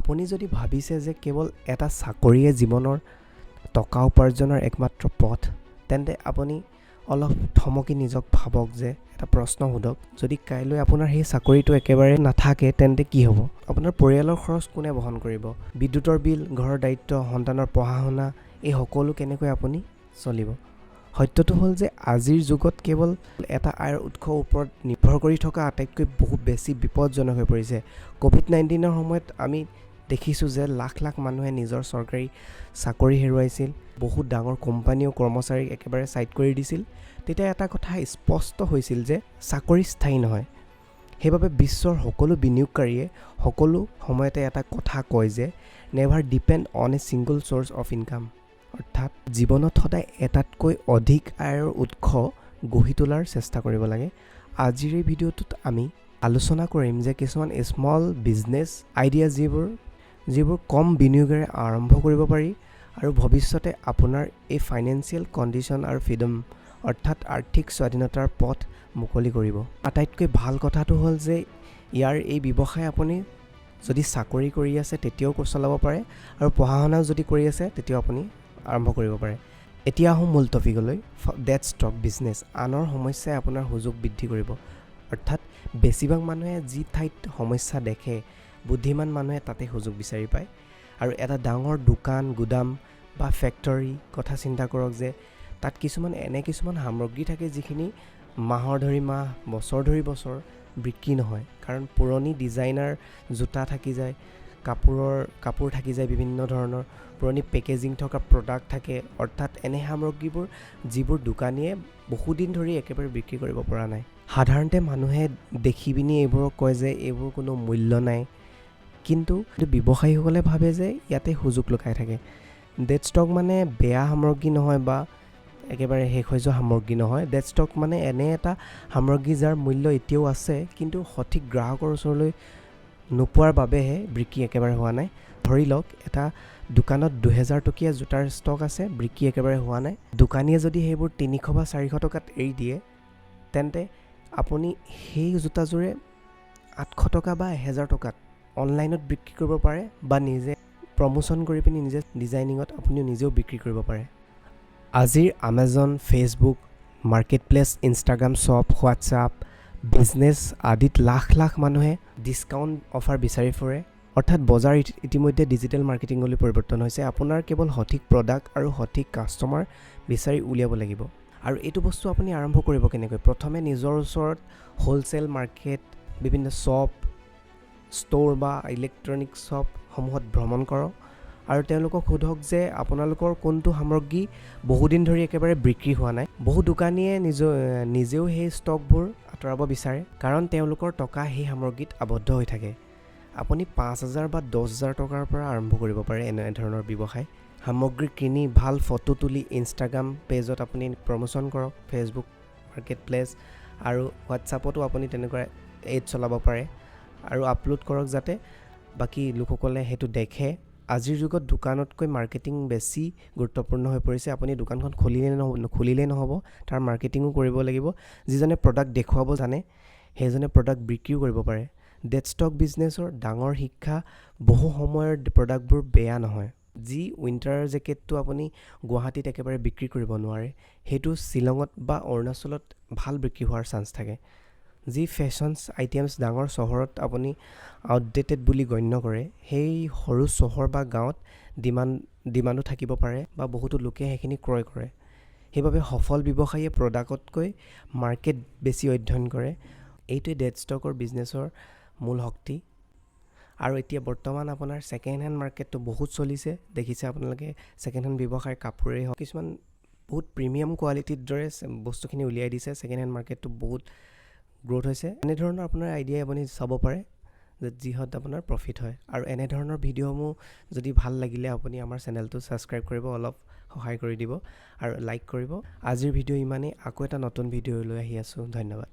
আপুনি যদি ভাবিছে যে কেৱল এটা চাকৰিয়ে জীৱনৰ টকা উপাৰ্জনৰ একমাত্ৰ পথ, তেন্তে আপুনি অলপ থমকি নিজক ভাবক যে এটা প্ৰশ্ন সোধক, যদি কাইলৈ আপোনাৰ সেই চাকৰিটো একেবাৰে নাথাকে তেন্তে কি হ'ব? আপোনাৰ পৰিয়ালৰ খৰচ কোনে বহন কৰিব? বিদ্যুতৰ বিল, ঘৰৰ দায়িত্ব, সন্তানৰ পঢ়া শুনা, এই সকলো কেনেকৈ আপুনি চলিব? সত্যটো হ'ল যে আজিৰ যুগত কেৱল এটা আয়ৰ উৎসৰ ওপৰত নিৰ্ভৰ কৰি থকা আটাইতকৈ বহুত বেছি বিপদজনক হৈ পৰিছে। ক'ভিড-19ৰ সময়ত আমি দেখিছোঁ যে লাখ লাখ মানুহে নিজৰ চৰকাৰী চাকৰি হেৰুৱাইছিল, বহুত ডাঙৰ কোম্পানীও কৰ্মচাৰীক একেবাৰে ছাইড কৰি দিছিল। তেতিয়া এটা কথা স্পষ্ট হৈছিল যে চাকৰি স্থায়ী নহয়। সেইবাবে বিশ্বৰ সকলো বিনিয়োগকাৰীয়ে সকলো সময়তে এটা কথা কয় যে never depend on a single source of income. অৰ্থাৎ জীৱনত সদায় এটাতকৈ অধিক আয়ৰ উৎস গঢ়ি তোলাৰ চেষ্টা কৰিব লাগে। আজিৰ এই ভিডিঅ'টোত আমি আলোচনা কৰিম যে কিছুমান স্মল বিজনেছ আইডিয়া যিবোৰ কম বিনিয়োগেৰে আৰম্ভ কৰিব পাৰি আৰু ভৱিষ্যতে আপোনাৰ এই ফাইনেন্সিয়েল কণ্ডিশ্যন আৰু ফ্ৰীডম অৰ্থাৎ আৰ্থিক স্বাধীনতাৰ পথ মুকলি কৰিব। আটাইতকৈ ভাল কথাটো হ'ল যে ইয়াৰ এই ব্যৱসায় আপুনি যদি চাকৰি কৰি আছে তেতিয়াও চলাব পাৰে আৰু পঢ়া শুনাও যদি কৰি আছে তেতিয়াও আপুনি আৰম্ভ কৰিব পাৰে। এতিয়া আহোঁ মূল টপিকলৈ। Date stock business. আনৰ সমস্যাই আপোনাৰ সুযোগ বৃদ্ধি কৰিব। অৰ্থাৎ বেছিভাগ মানুহে যি ঠাইত সমস্যা দেখে, বুদ্ধিমান মানুহে তাতে সুযোগ বিচাৰি পায়। আৰু এটা ডাঙৰ দোকান, গুদাম বা ফেক্টৰী কথা চিন্তা কৰক যে তাত কিছুমান সামগ্ৰী থাকে যিখিনি মাহৰ ধৰি মাহ, বছৰ ধৰি বছৰ বিক্ৰী নহয়। কাৰণ পুৰণি ডিজাইনাৰ জোতা থাকি যায়, কাপোৰ থাকি যায়, বিভিন্ন ধৰণৰ পুৰণি পেকেজিং থকা প্ৰডাক্ট থাকে। অৰ্থাৎ এনে সামগ্ৰীবোৰ যিবোৰ দোকানীয়ে বহুদিন ধৰি একেবাৰে বিক্ৰী কৰিব পৰা নাই। সাধাৰণতে মানুহে দেখি পিনি এইবোৰক কয় যে এইবোৰ কোনো মূল্য নাই, কিন্তু ব্যৱসায়ীসকলে ভাবে যে ইয়াতে সুযোগ লুকাই থাকে। ডেড ষ্টক মানে বেয়া সামগ্ৰী নহয় বা একেবাৰে শেষ হৈ যোৱা সামগ্ৰী নহয়। ডেড ষ্টক মানে এনে এটা সামগ্ৰী যাৰ মূল্য এতিয়াও আছে কিন্তু সঠিক গ্ৰাহকৰ ওচৰলৈ নোপোৱাৰ বাবেহে বিক্ৰী একেবাৰে হোৱা নাই। ধৰি লওক এটা দোকানত 2000 টকীয়া জোতাৰ ষ্টক আছে, বিক্ৰী একেবাৰে হোৱা নাই। দোকানীয়ে যদি সেইবোৰ 300 বা 400 টকাত এৰি দিয়ে তেন্তে আপুনি সেই জোতাযোৰে 800 টকা বা 1000 টকাত অনলাইনত বিক্ৰী কৰিব পাৰে বা নিজে প্ৰমোশ্যন কৰি পিনি নিজে ডিজাইনিঙত আপুনি নিজেও বিক্ৰী কৰিব পাৰে। আজিৰ Amazon, Facebook, market place, Instagram shop, WhatsApp business আদিত লাখ লাখ মানুহে ডিছকাউণ্ট অফাৰ বিচাৰি ফুৰে। অৰ্থাৎ বজাৰ ইতিমধ্যে ডিজিটেল মাৰ্কেটিঙলৈ পৰিৱৰ্তন হৈছে। আপোনাৰ কেৱল সঠিক প্ৰডাক্ট আৰু সঠিক কাষ্টমাৰ বিচাৰি উলিয়াব লাগিব। আৰু এইটো বস্তু আপুনি আৰম্ভ কৰিব কেনেকৈ? প্ৰথমে নিজৰ ওচৰত হ'লচেল মাৰ্কেট, বিভিন্ন শ্বপ, ষ্ট'ৰ বা ইলেক্ট্ৰনিক শ্বপসমূহত ভ্ৰমণ কৰক আৰু তেওঁলোকক সোধক যে আপোনালোকৰ কোনটো সামগ্ৰী বহুদিন ধৰি একেবাৰে বিক্ৰী হোৱা নাই। বহু দোকানীয়ে নিজেও সেই ষ্টকবোৰ আঁতৰাব বিচাৰে কাৰণ তেওঁলোকৰ টকা সেই সামগ্ৰীত আবদ্ধ হৈ থাকে। আপুনি 5000 বা 10000 টকাৰ পৰা আৰম্ভ কৰিব পাৰে এনেধৰণৰ ব্যৱসায়। সামগ্ৰী কিনি ভাল ফটো তুলি ইনষ্টাগ্ৰাম পেজত আপুনি প্ৰমোশ্যন কৰক, ফেচবুক মাৰ্কেট প্লেচ আৰু হোৱাটছআপতো আপুনি তেনেকুৱা এড চলাব পাৰে আৰু আপলোড কৰক যাতে বাকী লোকসকলে সেইটো দেখে। আজিৰ যুগত দোকানতকৈ মাৰ্কেটিং বেছি গুৰুত্বপূৰ্ণ হৈ পৰিছে। আপুনি দোকানখন খুলিলেই নহ'ব, তাৰ মাৰ্কেটিঙো কৰিব লাগিব। যিজনে প্ৰডাক্ট দেখুৱাব জানে সেইজনে প্ৰডাক্ট বিক্ৰীও কৰিব পাৰে। ডেড ষ্টক বিজনেছৰ ডাঙৰ শিক্ষা, বহু সময়ৰ প্ৰডাক্টবোৰ বেয়া নহয়। যি উইণ্টাৰ জেকেটটো আপুনি গুৱাহাটীত একেবাৰে বিক্ৰী কৰিব নোৱাৰে, সেইটো শ্বিলঙত বা অৰুণাচলত ভাল বিক্ৰী হোৱাৰ চান্স থাকে। যি ফেশ্বনছ আইটেমছ ডাঙৰ চহৰত আপুনি আউটডেটেড বুলি গণ্য কৰে, সেই সৰু চহৰ বা গাঁৱত ডিমাণ্ডো থাকিব পাৰে বা বহুতো লোকে সেইখিনি ক্ৰয় কৰে। সেইবাবে সফল ব্যৱসায়ীয়ে প্ৰডাক্টতকৈ মাৰ্কেট বেছি অধ্যয়ন কৰে। এইটোৱে ডেড ষ্টকৰ বিজনেছৰ মূল শক্তি। আৰু এতিয়া বৰ্তমান আপোনাৰ ছেকেণ্ড হেণ্ড মাৰ্কেটটো বহুত চলিছে। দেখিছে আপোনালোকে ছেকেণ্ড হেণ্ড ব্যৱসায়, কাপোৰেই হওক, কিছুমান বহুত প্ৰিমিয়াম কোৱালিটিৰ দৰে বস্তুখিনি উলিয়াই দিছে। ছেকেণ্ড হেণ্ড মাৰ্কেটটো বহুত গ্ৰ'থ হৈছে। এনেধৰণৰ আপোনাৰ আইডিয়া আপুনি চাব পাৰে যিহত আপোনাৰ প্ৰফিট হয়। আৰু এনেধৰণৰ ভিডিঅ'সমূহ যদি ভাল লাগিলে আপুনি আমাৰ চেনেলটো ছাবস্ক্ৰাইব কৰিব, অলপ সহায় কৰি দিব আৰু লাইক কৰিব। আজিৰ ভিডিঅ' ইমানেই। আকৌ এটা নতুন ভিডিঅ' লৈ আহি আছোঁ। ধন্যবাদ।